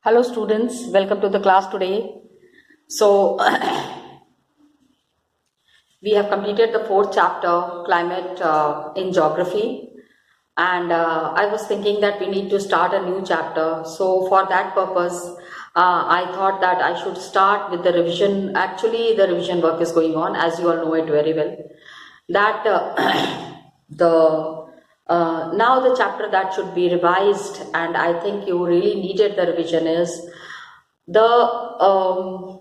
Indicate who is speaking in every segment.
Speaker 1: Hello students, welcome to the class today. So we have completed the fourth chapter, climate in geography, and I was thinking that we need to start a new chapter. So for that purpose, I thought that I should start with the revision. Actually, the revision work is going on, as you all know it very well. That the now the chapter that should be revised, and I think you really needed the revision, is the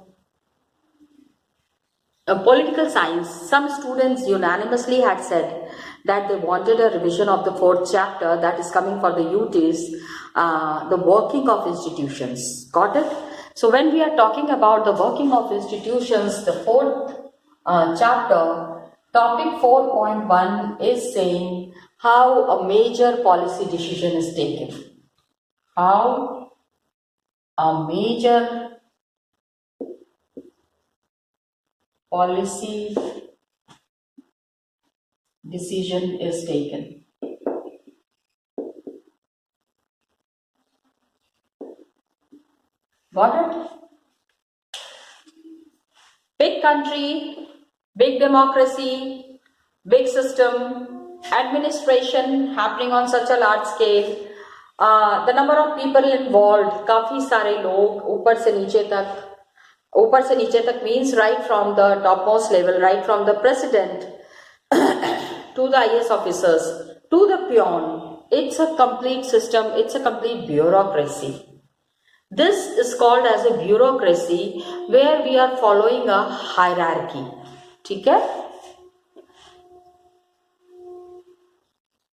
Speaker 1: political science. Some students unanimously had said that they wanted a revision of the fourth chapter that is coming for the UTs, the working of institutions. Got it? So when we are talking about the working of institutions, the fourth chapter, topic 4.1 is saying how a major policy decision is taken. How a major policy decision is taken. Got it? Big country, big democracy, big system, administration happening on such a large scale. The number of people involved, काफी सारे लोग ऊपर से नीचे तक means right from the topmost level, right from the president to the IS officers to the peon. It's a complete system, it's a complete bureaucracy. This is called as a bureaucracy where we are following a hierarchy. ठीक है?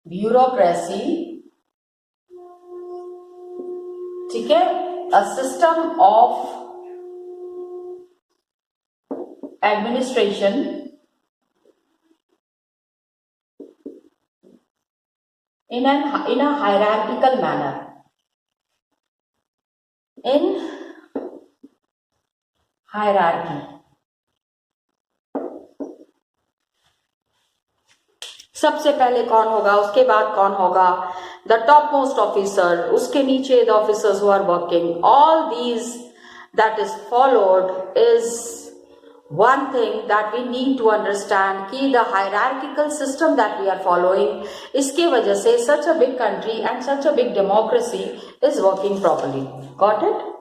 Speaker 1: Bureaucracy, ठीक है? A system of administration in a hierarchical manner. In hierarchy. सबसे पहले कौन होगा, उसके बाद कौन होगा, the topmost officer, उसके नीचे the officers who are working. All these that is followed is one thing that we need to understand कि the hierarchical system that we are following, इसके वजह से such a big country and such a big democracy is working properly. Got it?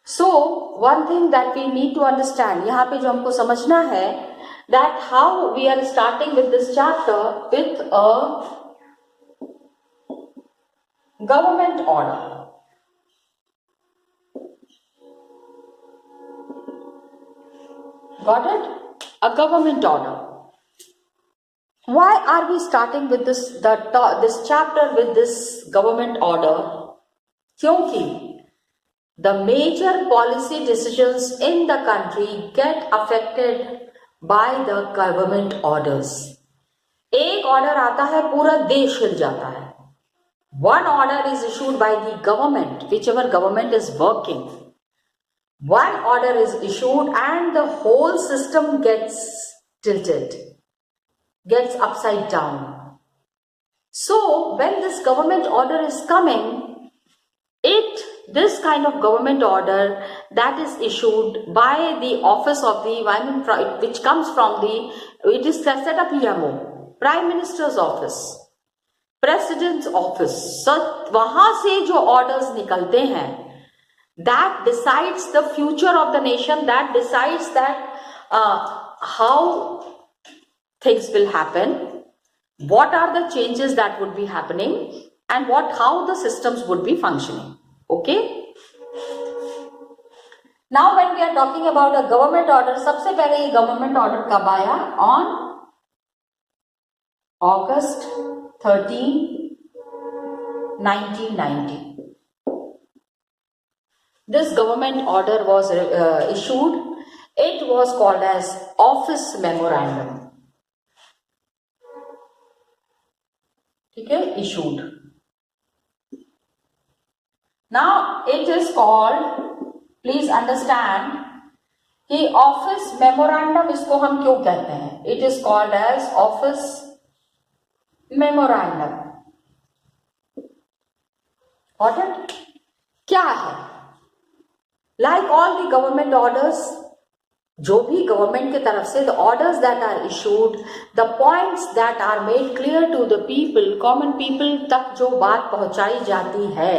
Speaker 1: So one thing that we need to understand, यहाँ पे जो हमको समझना है, that how we are starting with this chapter with a government order. Got it? A government order. Why are we starting with this chapter with this government order? क्योंकि the major policy decisions in the country get affected by the government orders. एक order आता है, पूरा देश हिल जाता है. One order is issued by the government, whichever government is working. One order is issued and the whole system gets tilted, gets upside down. So when this government order is coming, this kind of government order that is issued by the office of the environment, which comes from it is set up PMO, Prime Minister's office, President's office. So वहां से जो orders निकलते हैं, that decides the future of the nation, that decides that how things will happen, what are the changes that would be happening, and how the systems would be functioning. Okay? Now when we are talking about a government order, सबसे पहले ये government order कब आया? On August 13, 1990. This government order was issued. It was called as Office Memorandum. ठीक है? Issued. Now it is called, please understand कि Office Memorandum इसको हम क्यों कहते हैं? It is called as Office Memorandum. Got it? क्या है? Like all the government orders, जो भी गवर्नमेंट की तरफ से the orders that are issued, the points that are made clear to the people, common people तक जो बात पहुंचाई जाती है,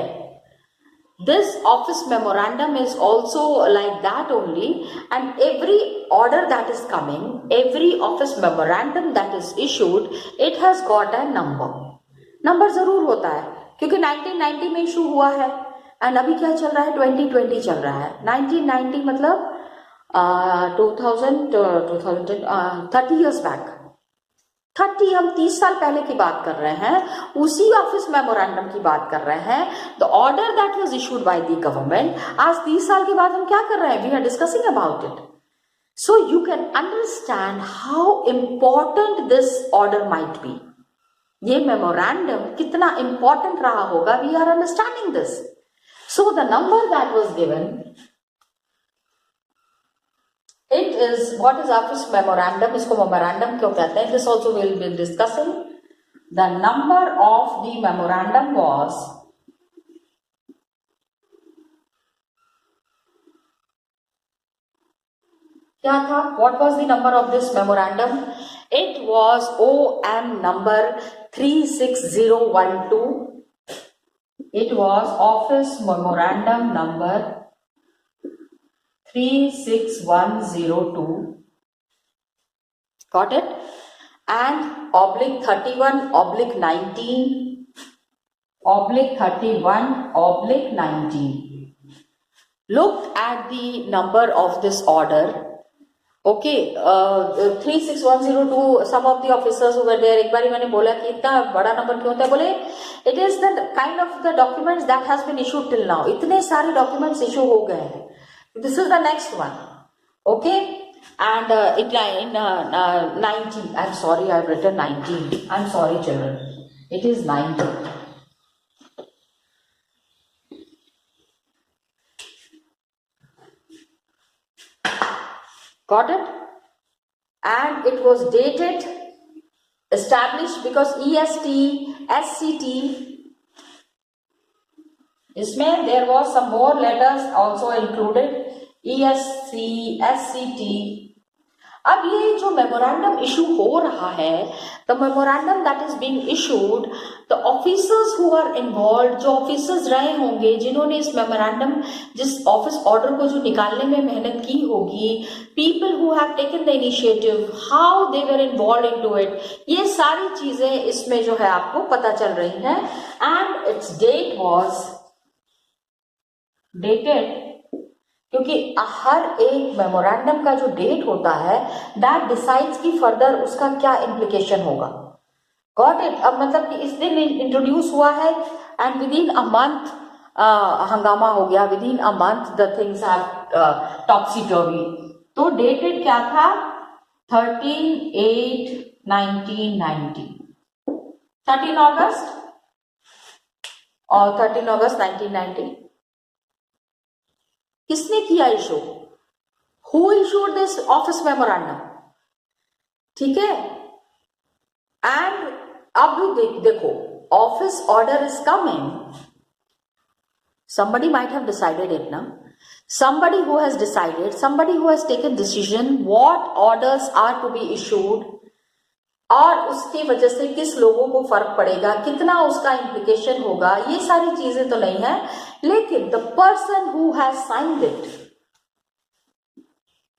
Speaker 1: this office memorandum is also like that only, and every order that is coming, every office memorandum that is issued, it has got a number. Number जरूर होता है क्योंकि 1990 में इशू हुआ है एंड अभी क्या चल रहा है, 2020 चल रहा है. 1990 मतलब 30 years बैक, 30 हम 30 साल पहले की बात कर रहे हैं, उसी ऑफिस मेमोरेंडम की बात कर रहे हैं. The order that was issued by the government, आज 30 साल के बाद हम क्या कर रहे हैं, we are discussing about it. So you can understand how important this order might be. ये मेमोरेंडम कितना इंपॉर्टेंट रहा होगा, we are understanding this. So the number that was given, it is, what is office memorandum, इसको memorandum क्यों कहते हैं, this also we will be discussing. The number of the memorandum was क्या था, what was the number of this memorandum? It was OM number 36012. It was office memorandum number 36102. Got it? And /31/19 looked at the number of this order. Okay, 36102, some of the officers who were there, एक बारी मैंने बोला कि इतना बड़ा number क्यों होता है, बोले it is the kind of the documents that has been issued till now. इतने सारे documents issue हो गए हैं. This is the next one. Okay, and in 90, I'm sorry, I've written 19. I'm sorry, children. It is 90. Got it? And it was dated, established, because EST, SCT, इसमें there was some more letters also included, ESC, SCT. अब ये जो memorandum issue हो रहा है, the memorandum that is being issued, the officers who are involve, जो officers रहे होंगे, जिन्होंने इस मेमोरेंडम, जिस ऑफिस ऑर्डर को जो निकालने में मेहनत की होगी, people who have taken the initiative, how they were involve into it, ये सारी चीजें इसमें जो है आपको पता चल रही हैं. And its date was dated, क्योंकि हर एक मेमोरेंडम का जो डेट होता है दैट डिसाइड्स कि फर्दर उसका क्या इम्प्लीकेशन होगा. Got it? अब मतलब कि इस दिन इंट्रोड्यूस हुआ है and within a month हंगामा हो गया, within a month the things are topsy turvy. तो डेटेड क्या था, 13/8/1990, 13 अगस्त और 13 अगस्त 1990. किसने किया issue? Who issued this office memorandum? ठीक है. एंड अब भी देखो, office order is coming, somebody might have decided it now, somebody who has decided, somebody who has taken decision what orders are to be issued, और उसकी वजह से किस लोगों को फर्क पड़ेगा, कितना उसका इम्प्लीकेशन होगा, ये सारी चीजें तो नहीं है. लेकिन the person who has signed it,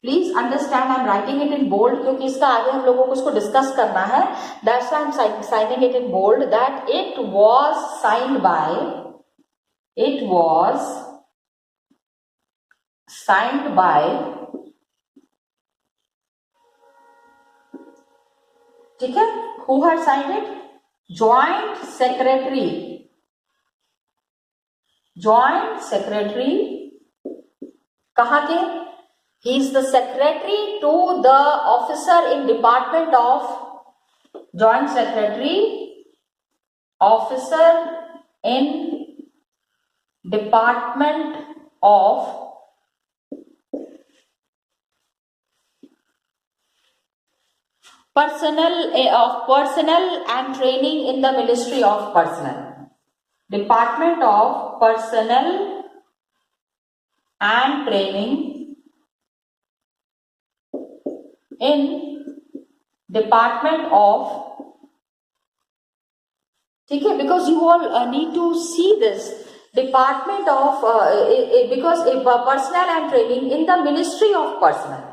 Speaker 1: please understand, I am writing it in bold क्योंकि इसका आगे हम लोगों को इसको डिस्कस करना है. That's why I am signing it in bold, that it was signed by, it was signed by, ठीक है, who had signed it, joint secretary, joint secretary कहां के, he is the secretary to the officer in department of, joint secretary officer in department of personnel and training in the Ministry of Personnel, Department of Personnel and training in Department of, okay, because you all need to see this Department of because personnel and training in the Ministry of Personnel.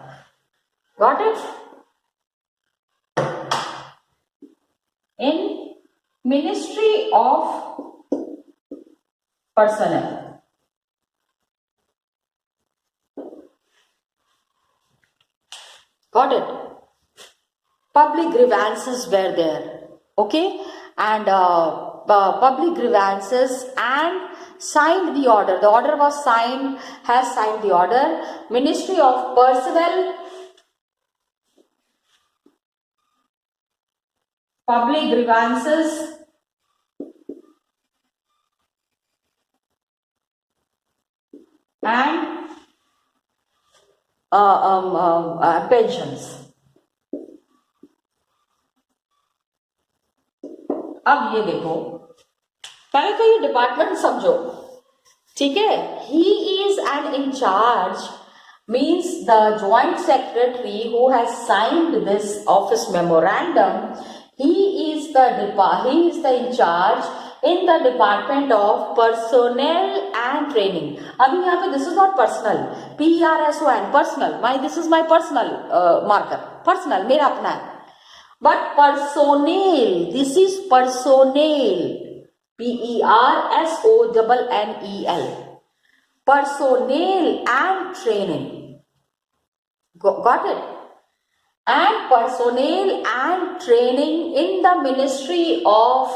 Speaker 1: Got it? In Ministry of Personnel. Got it? Public grievances were there. Okay? And public grievances and signed the order. The order was signed, has signed the order. Ministry of Personnel, public grievances and pensions. अब ये देखो, पहले तो ये department समझो, ठीक है. He is an in charge means the joint secretary who has signed this office memorandum. He is the in charge in the Department of Personnel and Training. अभी यहाँ पे this is not personal, PERSON, personal. This is my personal marker. Personal मेरा अपना है. But personnel, this is personnel, PERSONNEL, personnel and training. Got it? And personnel and training in the Ministry of,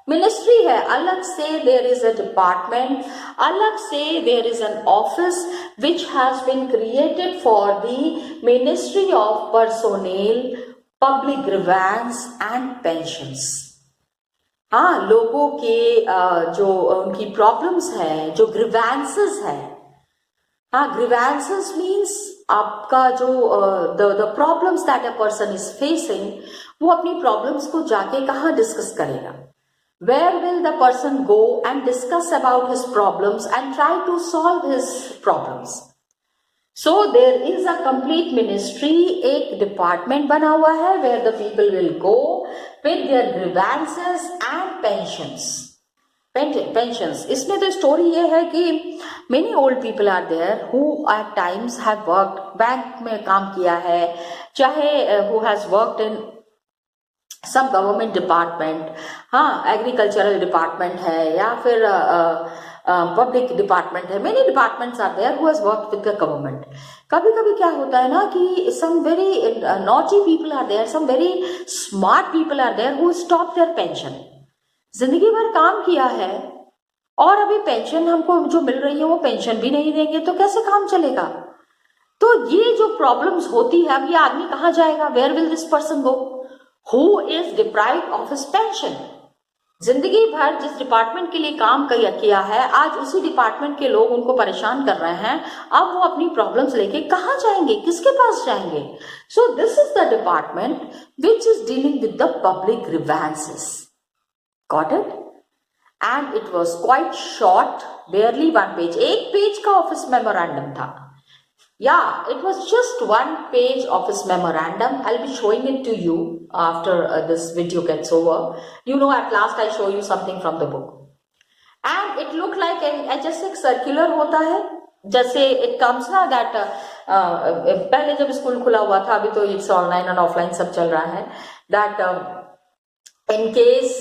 Speaker 1: ministry है अलग से, there is a department, अलग से there is an office which has been created for the Ministry of Personnel, Public Grievance and Pensions. हाँ, लोगों के जो उनकी प्रॉब्लम्स है, जो ग्रीवेंसेस है. हाँ, ग्रीवेंसेस मीन्स आपका जो the problems that a person is facing, वो अपनी प्रॉब्लम्स को जाके कहाँ डिस्कस करेगा? Where will the person go and discuss about his problems and try to solve his problems. So there is a complete ministry, एक department बना हुआ है where the people will go with their grievances and pensions. इसमें तो story ये है कि many old people are there who at times have worked, bank में काम किया है, चाहे who has worked in some government department, हाँ, एग्रीकल्चरल डिपार्टमेंट है या फिर पब्लिक डिपार्टमेंट है. Many departments are there who has worked with the government. कभी कभी क्या होता है ना कि some very naughty people are there, some very smart people are there who stop their pension. जिंदगी भर काम किया है और अभी पेंशन हमको जो मिल रही है वो पेंशन भी नहीं देंगे तो कैसे काम चलेगा? तो ये जो प्रॉब्लम्स होती है, अब ये आदमी कहाँ जाएगा? Where will this person go who is deprived of his pension? जिंदगी भर जिस डिपार्टमेंट के लिए काम किया है, आज उसी डिपार्टमेंट के लोग उनको परेशान कर रहे हैं. अब वो अपनी प्रॉब्लम्स लेके कहाँ जाएंगे, किसके पास जाएंगे? So this is the department which is dealing with the public grievances. Got it? And it was quite short, barely 1 page. एक पेज का ऑफिस मेमोरेंडम था. Yeah, it was just 1 page office memorandum. I'll be showing it to you after this video gets over. You know, at last I show you something from the book. And it looked like जैसे एक circular होता है, जैसे it comes ना that पहले जब school खुला हुआ था, अभी तो it's ऑनलाइन और ऑफलाइन सब चल रहा है, that in case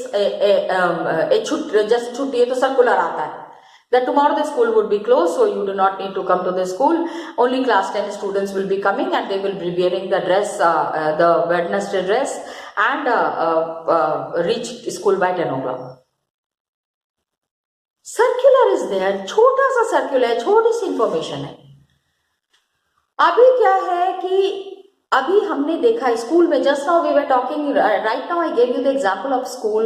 Speaker 1: जैसे छुट्टी है तो सर्कुलर आता है that tomorrow the school would be closed, so you do not need to come to the school. Only class 10 students will be coming and they will be wearing the dress, the Wednesday dress, and reach school by 10 o'clock. Circular is there, छोटा सा circular है, छोटी सी information है. अभी क्या है कि अभी हमने देखा स्कूल में, just now we were talking, right now I gave you the example of school.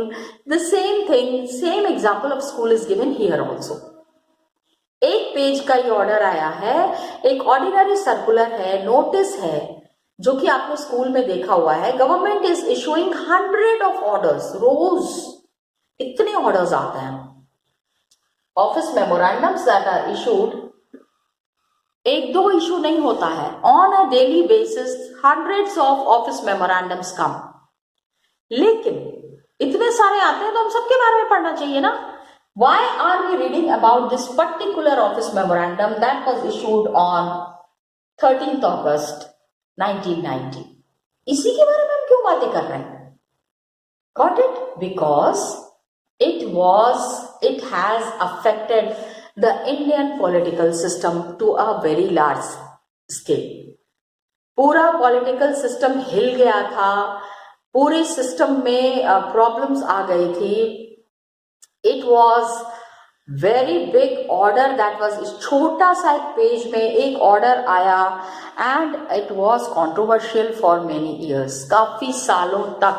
Speaker 1: The same thing, same example of school is given here also. एक पेज का ये ऑर्डर आया है, एक ऑर्डिनरी सर्कुलर है, नोटिस है, जो कि आपने स्कूल में देखा हुआ है. Government is issuing 100 of orders रोज. इतने ऑर्डर्स आते हैं. Office memorandums that are issued एक दो इशू नहीं होता है, on a daily basis hundreds of office memorandums come. लेकिन इतने सारे आते हैं तो हम सबके बारे में पढ़ना चाहिए ना। Why are we reading about this particular office memorandum that was issued on 13th August 1990? इसी के बारे में हम क्यों बातें कर रहे हैं? Got it? Because it has affected the Indian political system to a very large scale. पूरा पॉलिटिकल सिस्टम हिल गया था, पूरे सिस्टम में प्रॉब्लम्स आ गई थी। It was very big order that was, इस छोटा सा एक पेज में एक ऑर्डर आया and it was controversial for many years. काफी सालों तक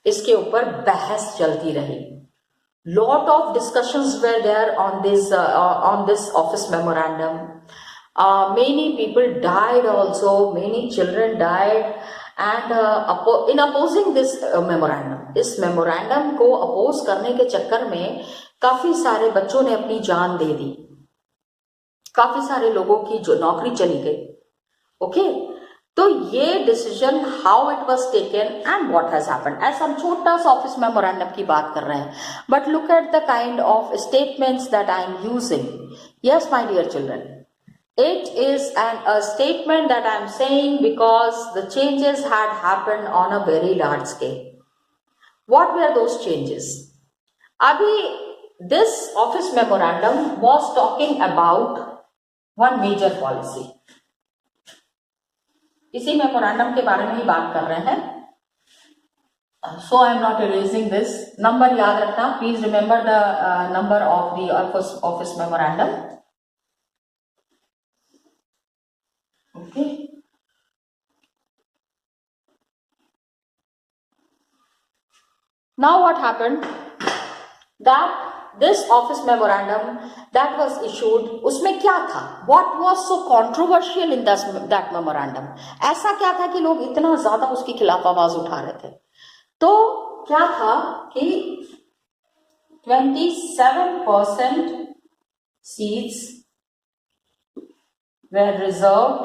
Speaker 1: इसके ऊपर बहस चलती रही। Lot of discussions were there on this office memorandum. Many people died also, many children died, and in opposing this memorandum, इस मेमोरेंडम को अपोज करने के चक्कर में काफी सारे बच्चों ने अपनी जान दे दी, काफी सारे लोगों की जो नौकरी चली गई। ओके, तो ये decision how it was taken and what has happened, ऐसा हम छोटा सा ऑफिस मेमोरेंडम की बात कर रहे हैं, but look at the kind of statements that I am using. Yes my dear children, it is a statement that I am saying because the changes had happened on a very large scale. What were those changes? Abhi, this office memorandum was talking about one major policy. इसी memorandum के बारे में ही बात कर रहे हैं। So I am not erasing this. Number याद रखना, please remember the number of the office memorandum. Okay. Now what happened? That this office memorandum that was issued, उसमें क्या था? What was so controversial in that memorandum? ऐसा क्या था कि लोग इतना ज्यादा उसके खिलाफ आवाज उठा रहे थे? तो क्या था कि 27% seats were reserved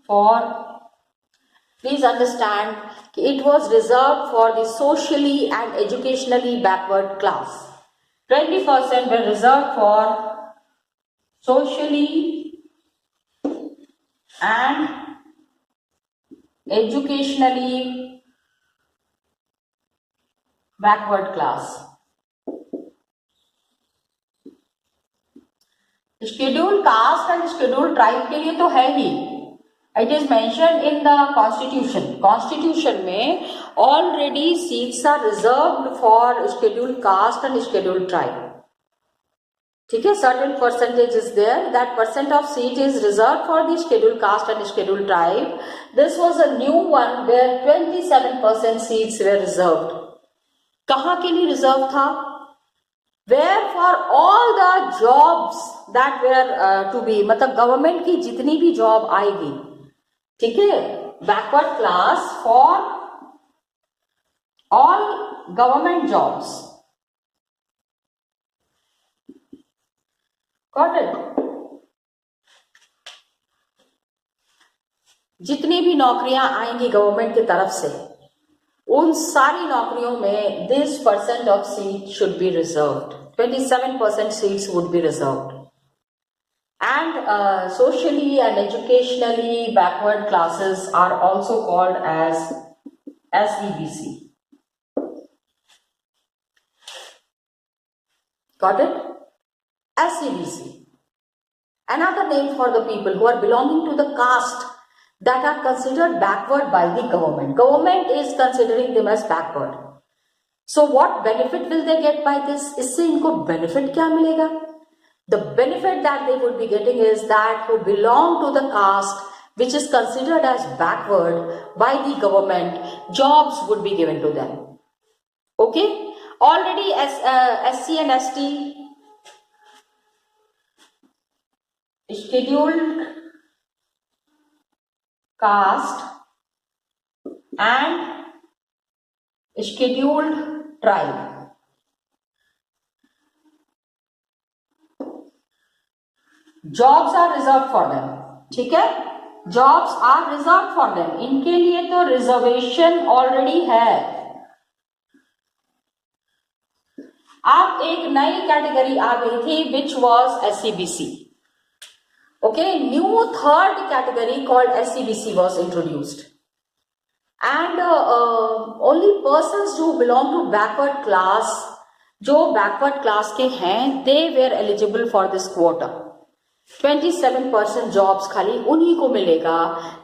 Speaker 1: for, please understand, it was reserved for the socially and educationally backward class. 20% were reserved for socially and educationally backward class. Scheduled caste and scheduled tribe के लिए तो है ही, it is mentioned in the constitution. Constitution में already seats are reserved for scheduled caste and scheduled tribe. ठीक है, certain percentage is there, that percent of seat is reserved for the scheduled caste and scheduled tribe. This was a new one where 27% seats were reserved. कहाँ के लिए reserved था? Where for all the jobs that were to be, मतलब government की जितनी भी job आएगी, ठीक है, backward class for all government jobs. Got it? जितनी भी नौकरियां आएंगी गवर्नमेंट की तरफ से, उन सारी नौकरियों में this percent of seat should be reserved. 27% seats would be reserved. And socially and educationally backward classes are also called as SEBC. Got it? SEBC. Another name for the people who are belonging to the caste that are considered backward by the government. Government is considering them as backward. So what benefit will they get by this? इससे इनको benefit क्या मिलेगा? The benefit that they would be getting is that who belong to the caste which is considered as backward by the government, jobs would be given to them. Okay? Already as SC and ST, scheduled caste and scheduled tribe. Jobs are reserve for them, ठीक है, jobs are reserve for them, इनके लिए तो reservation already है। अब एक नई category आ गई थी which was SCBC। Okay, new third category called SCBC was introduced and only persons who belong to backward class, जो backward class के हैं, they were eligible for this quota। 27% jobs खाली उन्हीं को मिलेगा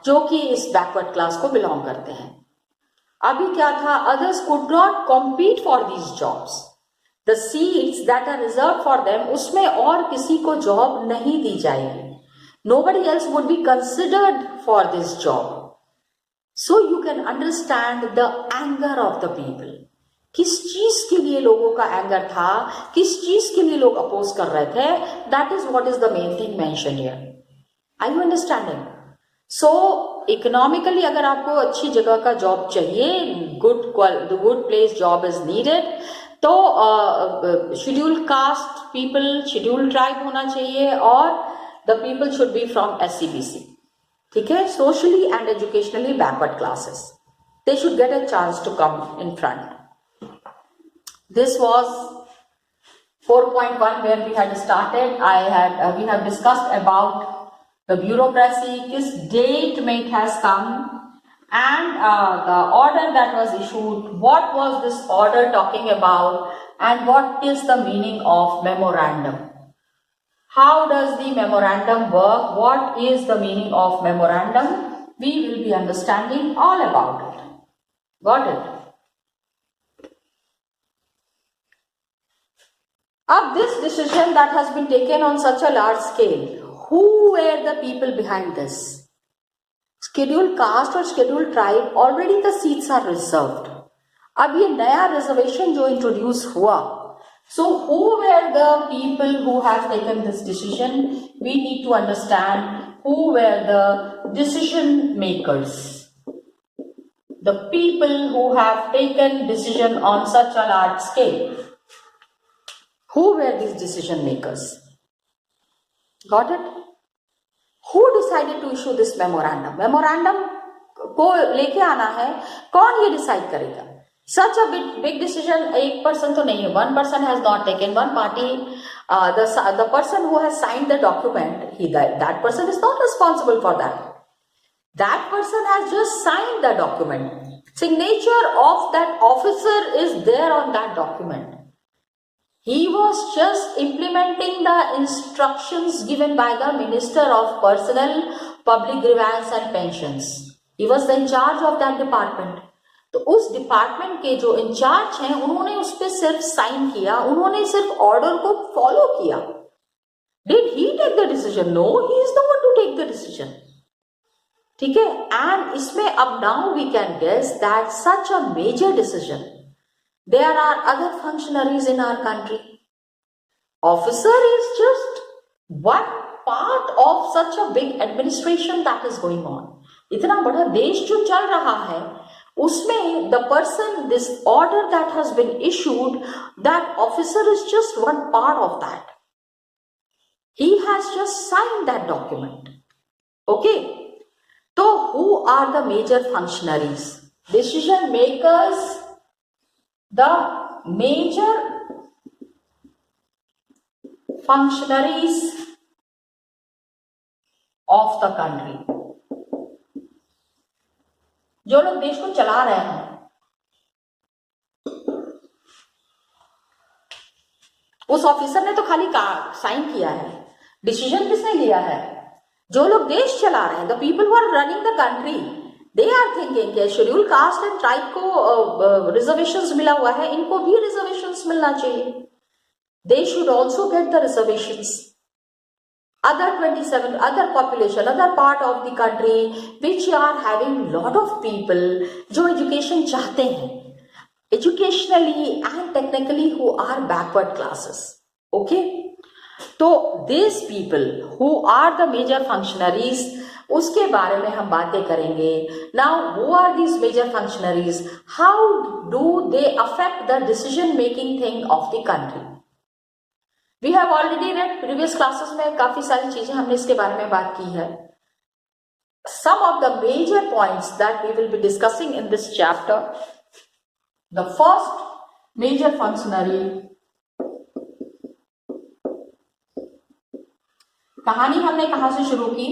Speaker 1: जो कि इस backward class को belong करते हैं। अभी क्या था, others could not compete for these jobs, the seats that are reserved for them, उसमें और किसी को job नहीं दी जाएगी, nobody else would be considered for this job। So you can understand the anger of the people। किस चीज के लिए लोगों का एंगर था, किस चीज के लिए लोग अपोज कर रहे थे, that is what is the main thing mention here. Are you understanding? So economically अगर आपको अच्छी जगह का जॉब चाहिए, good place job is needed, तो schedule caste people, schedule tribe होना चाहिए और the people should be from SCBC, ठीक है, socially and educationally backward classes, they should get a chance to come in front. This was 4.1 where we had started। we have discussed about the bureaucracy, किस date में it has come, and the order that was issued, what was this order talking about, and what is the meaning of memorandum। How does the memorandum work? What is the meaning of memorandum? We will be understanding all about it. Got it? Of this decision that has been taken on such a large scale, who were the people behind this? Scheduled caste or scheduled tribe, already the seats are reserved। अब ये नया reservation जो introduce हुआ, so who were the people who have taken this decision? We need to understand who were the decision makers, the people who have taken decision on such a large scale। Who were these decision makers? Got it? Who decided to issue this memorandum? Memorandum को लेके आना है, कौन ये decide करेगा? Such a big decision, एक person तो नहीं है, one person has not taken, one party, the person who has signed the document, that person is not responsible for that। That person has just signed the document, signature of that officer is there on that document। He was just implementing the instructions given by the Minister of Personnel, Public Grievance and Pensions। He was the in charge of that department। तो उस department के जो in charge हैं, उन्होंने उस पर सिर्फ sign किया, उन्होंने सिर्फ ऑर्डर को फॉलो किया। Did he take the decision? No, he is the one to take the decision, ठीक है। एंड इसमें अब now we can guess that such a major decision, there are other functionaries in our country. Officer is just one part of such a big administration that is going on. इतना बड़ा देश जो चल रहा है, उसमें the person, this order that has been issued, that officer is just one part of that। He has just signed that document। Okay, so who are the major functionaries, decision makers, the major functionaries of the country, जो लोग देश को चला रहे हैं। उस officer ने तो खाली साइन किया है, डिसीजन किसने लिया है? जो लोग देश चला रहे हैं, the people who are running the country, they are thinking कि शेड्यूल कास्ट एंड ट्राइब को रिजर्वेशंस मिला हुआ है, इनको भी रिजर्वेशंस मिलना चाहिए। They should also get the reservations. Other 27, other population, other part of the country which are having lot of people जो education चाहते हैं, educationally and technically who are backward classes। Okay, तो these people who are the major functionaries, उसके बारे में हम बातें करेंगे। Now who are these major functionaries? How do they affect the decision making thing of the country? We have already read, previous classes में काफी सारी चीजें हमने इसके बारे में बात की है. Some of the major points that we will be discussing in this chapter. The first major functionary. कहानी हमने कहां से शुरू की?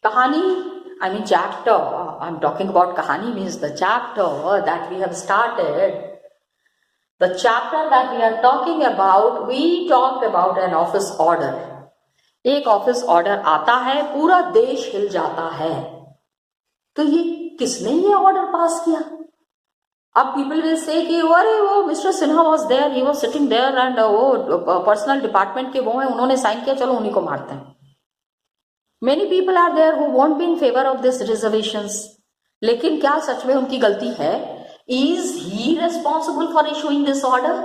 Speaker 1: कहानी, I mean chapter. I'm talking about कहानी means the chapter that we have started. The chapter that we are talking about, we talked about an office order. एक office order आता है, पूरा देश हिल जाता है. तो ये किसने ये ऑर्डर पास किया? अब पीपल विल से कि अरे वो mister Sinha was there, he was sitting there and वो पर्सनल डिपार्टमेंट के वो हैं, उन्होंने साइन किया, चलो उन्हीं को मारते हैं. Many people are there who won't be in favour of this reservations. लेकिन क्या सच में उनकी गलती है? Is he responsible for issuing this order?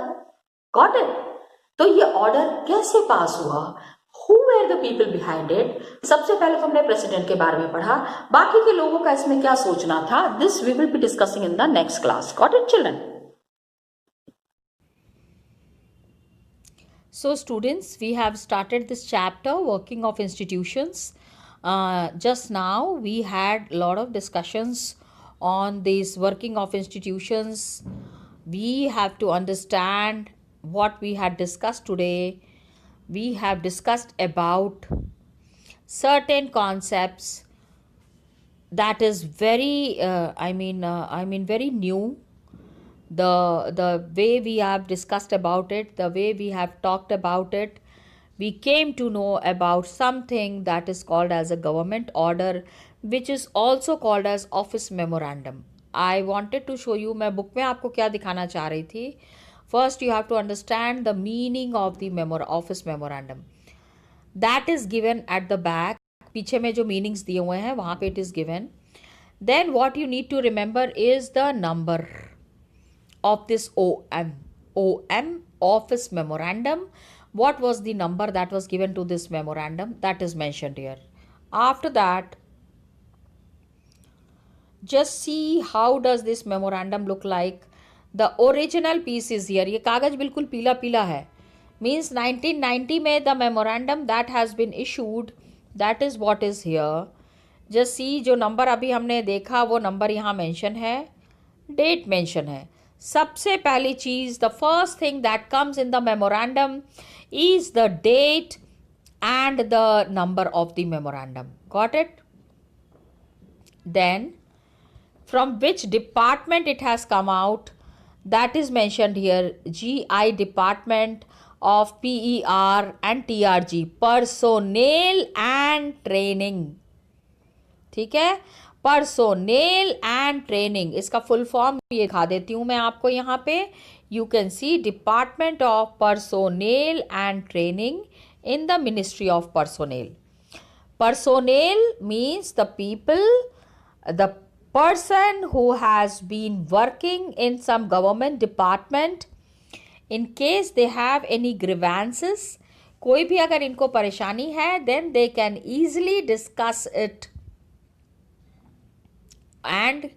Speaker 1: Got it? तो ये ऑर्डर कैसे पास हुआ? Who were the people behind it? सबसे पहले तो हमने प्रेसिडेंट के बारे में पढ़ा, बाकी के लोगों का इसमें क्या सोचना था, this we will be discussing in the next class. Got it, children? So students, we have started this chapter, working of institutions. Just now we had a lot of discussions on this working of institutions. We have to understand what we had discussed today. We have discussed about certain concepts that is very very new. The way we have discussed about it, the way we have talked about it, we came to know about something that is called as a government order, which is also called as office memorandum. I wanted to show you, मैं book में आपको क्या दिखाना चाह रही थी. First, you have to understand the meaning of the office memorandum. That is given at the back. पीछे में जो meanings दिए हुए हैं वहाँ पे it is given. Then what you need to remember is the number of this OM. OM, office memorandum. What was the number that was given to this memorandum? That is mentioned here. After that, just see how does this memorandum look like. The original piece is here. ये कागज बिल्कुल पीला पीला है. Means 1990 में the memorandum that has been issued, that is what is here. Just see, जो number अभी हमने देखा वो नंबर यहाँ मेंशन है, डेट मेंशन है. सबसे पहली चीज, the first thing that comes in the memorandum is the date and the number of the memorandum. Got it? Then from which department it has come out, that is mentioned here. GI department of PER and TRG, personnel and training. ठीक है, personnel and training, इसका full form ये दिखा देती हूँ मैं आपको यहाँ पे. You can see Department of Personnel and Training in the Ministry of Personnel. Personnel means the people, the person who has been working in some government department, in case they have any grievances, कोई भी अगर इनको परेशानी है, then they can easily discuss it and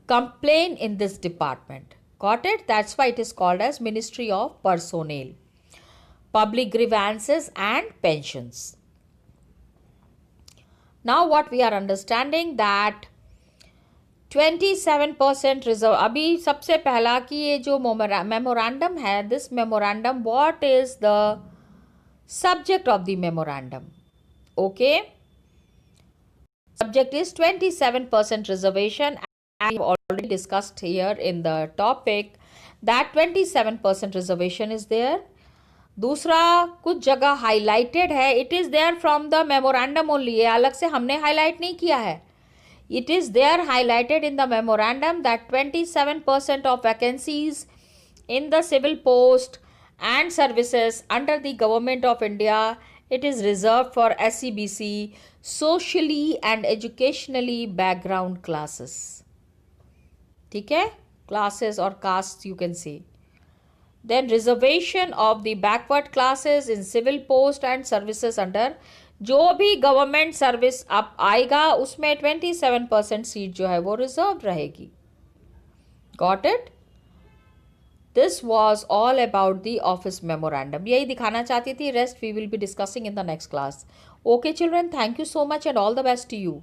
Speaker 1: complain in this department. Got it? That's why it is called as Ministry of Personnel. Public grievances and pensions. Now what we are understanding that 27% reserve. अभी सबसे पहला कि ये जो memorandum है, this memorandum, what is the subject of the memorandum? Okay, subject is 27% reservation. I have already discussed here in the topic that 27% reservation is there. दूसरा, कुछ जगह हाईलाइटेड है, it is there from the memorandum only. ये अलग से हमने highlight नहीं किया है. It is there highlighted in the memorandum that 27% of vacancies in the civil post and services under the government of India, it is reserved for SCBC, socially and educationally background classes. ठीक है, classes or castes you can say. Then reservation of the backward classes in civil post and services under, जो भी government service अब आएगा उसमें 27% seat जो है वो रिजर्व रहेगी. Got it? This was all about the office memorandum. यही दिखाना चाहती थी. Rest we will be discussing in the next class. Okay children, thank you so much and all the best to you.